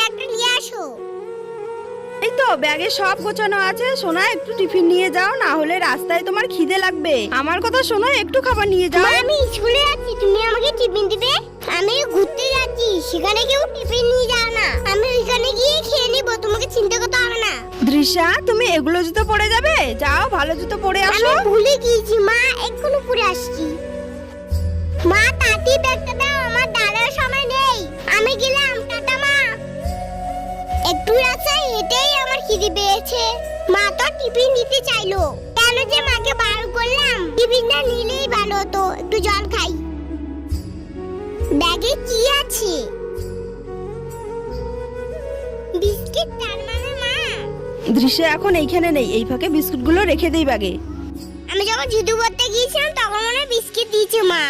ব্যাগটা নিয়ে আসো। এই তো ব্যাগে সব গোছানো আছে। সোনা একটু টিফিন নিয়ে যাও, না হলে রাস্তায় তোমার খিদে লাগবে। আমার কথা শোনো, একটু খাবার নিয়ে যাও। মা আমি স্কুলে যাচ্ছি, তুমি আমাকে টিফিন দিবে? আমি ঘুরতে যাচ্ছি, সেখানে কেউ টিফিন নিয়ে যাও না। আমি ওইখানে গিয়ে খেয়ে নিবো, তোমাকে চিন্তা করতে হবে না। দৃশ্যা, তুমি এগুলো জুতো পরে যাবে? যাও ভালো জুতো পরে আমি আসো। ভুলে গিয়েছি মা, এক্ষুনি পরে আসছি। মা তাড়াতাড়ি ব্যাগটা দাও, আমার দাঁড়ার সময় নেই। আমি গেলাম, টাটা মা। একটু রাস্তায় হেঁটেই আমার খিদে পেয়েছে। মা তো টিফিন দিতে চাইলো, কেন যে মাকে বার করলাম? টিফিনটা নিলেই ভালো হতো, একটু জল খাই। ব্যাগে কি আছে? বিস্কিট, তার মানে মা। দৃশ্যা এখন এইখানে নেই, এই ফাঁকে বিস্কুটগুলো রেখে দেই ব্যাগে। আমি যখন জুতো পরতে গিয়েছিলাম তখন মনে হয় বিস্কিট দিয়েছে মা।